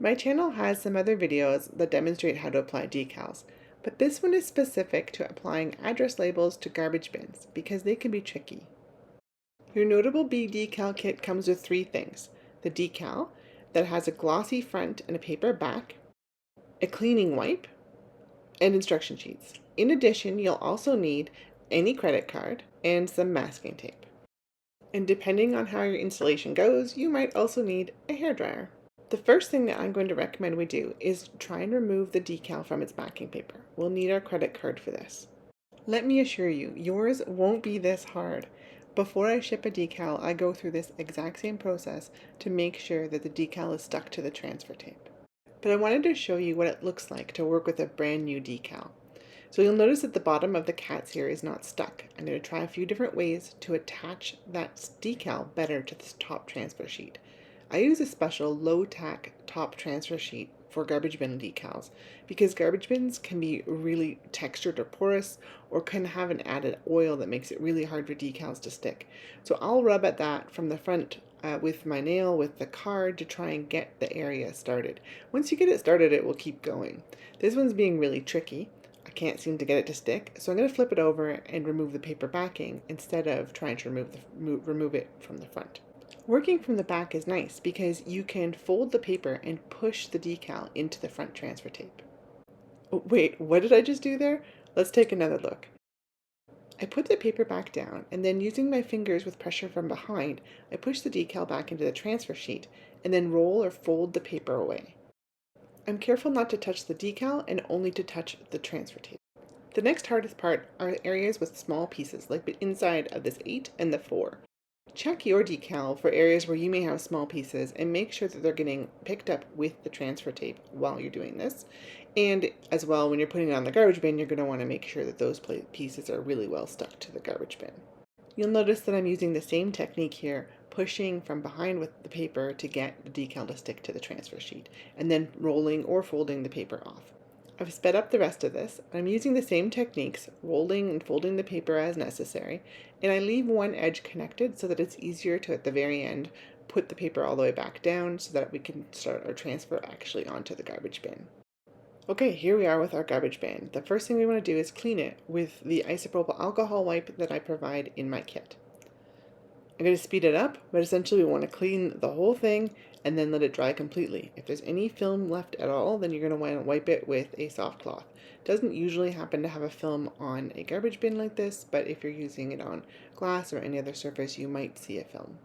My channel has some other videos that demonstrate how to apply decals, but this one is specific to applying address labels to garbage bins because they can be tricky. Your Notable B decal kit comes with three things: the decal that has a glossy front and a paper back, a cleaning wipe, and instruction sheets. In addition, you'll also need any credit card and some masking tape. And depending on how your installation goes, you might also need a hairdryer. The first thing that I'm going to recommend we do is try and remove the decal from its backing paper. We'll need our credit card for this. Let me assure you, yours won't be this hard. Before I ship a decal, I go through this exact same process to make sure that the decal is stuck to the transfer tape. But I wanted to show you what it looks like to work with a brand new decal. So you'll notice that the bottom of the cats here is not stuck. I'm going to try a few different ways to attach that decal better to the top transfer sheet. I use a special low-tack top transfer sheet for garbage bin decals because garbage bins can be really textured or porous or can have an added oil that makes it really hard for decals to stick. So I'll rub at that from the front with my nail with the card to try and get the area started. Once you get it started, it will keep going. This one's being really tricky. I can't seem to get it to stick, so I'm going to flip it over and remove the paper backing instead of trying to remove it from the front. Working from the back is nice because you can fold the paper and push the decal into the front transfer tape. Oh, wait, what did I just do there? Let's take another look. I put the paper back down and then using my fingers with pressure from behind, I push the decal back into the transfer sheet and then roll or fold the paper away. I'm careful not to touch the decal and only to touch the transfer tape. The next hardest part are areas with small pieces like the inside of this 8 and the 4. Check your decal for areas where you may have small pieces and make sure that they're getting picked up with the transfer tape while you're doing this. And as well, when you're putting it on the garbage bin, you're going to want to make sure that those pieces are really well stuck to the garbage bin. You'll notice that I'm using the same technique here, pushing from behind with the paper to get the decal to stick to the transfer sheet, and then rolling or folding the paper off. I've sped up the rest of this. I'm using the same techniques, rolling and folding the paper as necessary, and I leave one edge connected so that it's easier to, at the very end, put the paper all the way back down so that we can start our transfer actually onto the garbage bin. Okay, here we are with our garbage bin. The first thing we want to do is clean it with the isopropyl alcohol wipe that I provide in my kit. I'm going to speed it up, but essentially we want to clean the whole thing and then let it dry completely. If there's any film left at all, then you're going to want to wipe it with a soft cloth. It doesn't usually happen to have a film on a garbage bin like this, but if you're using it on glass or any other surface, you might see a film.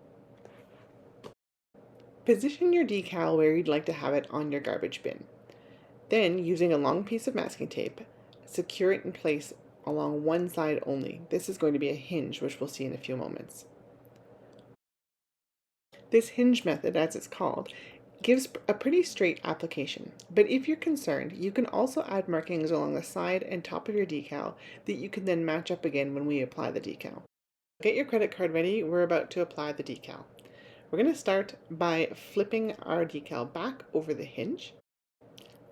Position your decal where you'd like to have it on your garbage bin. Then, using a long piece of masking tape, secure it in place along one side only. This is going to be a hinge, which we'll see in a few moments. This hinge method, as it's called, gives a pretty straight application, but if you're concerned, you can also add markings along the side and top of your decal that you can then match up again when we apply the decal. Get your credit card ready, we're about to apply the decal. We're going to start by flipping our decal back over the hinge,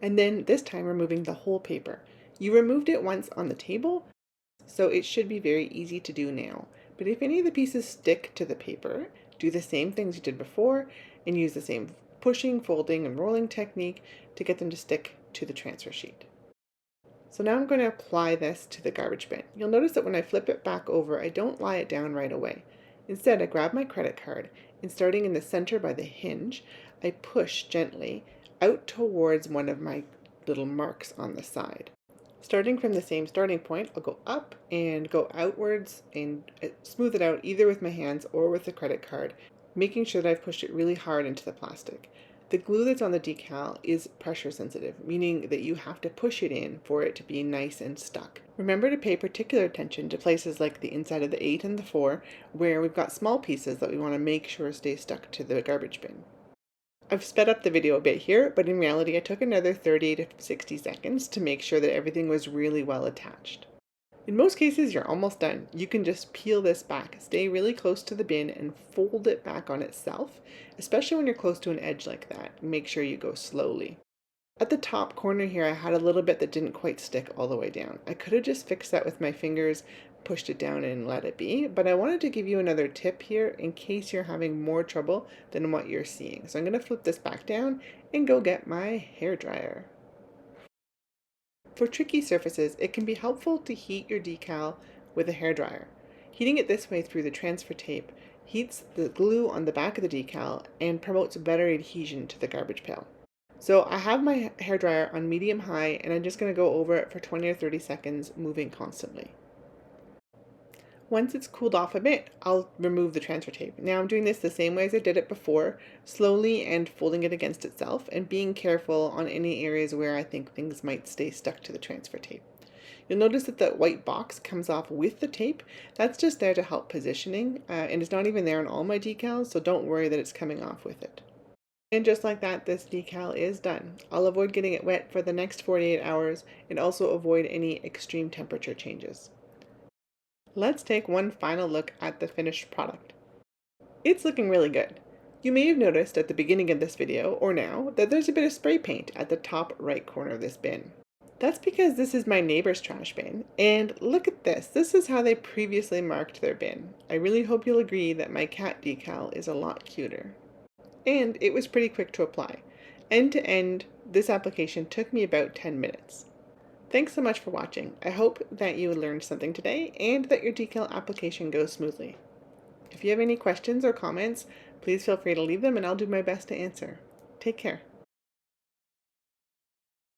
and then this time removing the whole paper. You removed it once on the table, so it should be very easy to do now. But if any of the pieces stick to the paper, do the same things you did before and use the same pushing, folding, and rolling technique to get them to stick to the transfer sheet. So now I'm going to apply this to the garbage bin. You'll notice that when I flip it back over, I don't lie it down right away. Instead, I grab my credit card and starting in the center by the hinge, I push gently out towards one of my little marks on the side. Starting from the same starting point, I'll go up and go outwards and smooth it out either with my hands or with the credit card, making sure that I've pushed it really hard into the plastic. The glue that's on the decal is pressure sensitive, meaning that you have to push it in for it to be nice and stuck. Remember to pay particular attention to places like the inside of the 8 and the 4, where we've got small pieces that we want to make sure stay stuck to the garbage bin. I've sped up the video a bit here, but in reality I took another 30 to 60 seconds to make sure that everything was really well attached. In most cases, you're almost done. You can just peel this back, stay really close to the bin and fold it back on itself, especially when you're close to an edge like that. Make sure you go slowly. At the top corner here, I had a little bit that didn't quite stick all the way down. I could have just fixed that with my fingers, pushed it down and let it be, but I wanted to give you another tip here in case you're having more trouble than what you're seeing. So I'm going to flip this back down and go get my hairdryer. For tricky surfaces, it can be helpful to heat your decal with a hairdryer. Heating it this way through the transfer tape heats the glue on the back of the decal and promotes better adhesion to the garbage pail. So I have my hairdryer on medium high and I'm just going to go over it for 20 or 30 seconds, moving constantly. Once it's cooled off a bit, I'll remove the transfer tape. Now I'm doing this the same way as I did it before, slowly and folding it against itself and being careful on any areas where I think things might stay stuck to the transfer tape. You'll notice that the white box comes off with the tape. That's just there to help positioning, and it's not even there on all my decals, so don't worry that it's coming off with it. And just like that, this decal is done. I'll avoid getting it wet for the next 48 hours and also avoid any extreme temperature changes. Let's take one final look at the finished product. It's looking really good. You may have noticed at the beginning of this video, or now, that there's a bit of spray paint at the top right corner of this bin. That's because this is my neighbor's trash bin, and look at this. This is how they previously marked their bin. I really hope you'll agree that my cat decal is a lot cuter. And it was pretty quick to apply. End to end, this application took me about 10 minutes. Thanks so much for watching. I hope that you learned something today and that your decal application goes smoothly. If you have any questions or comments, please feel free to leave them and I'll do my best to answer. Take care.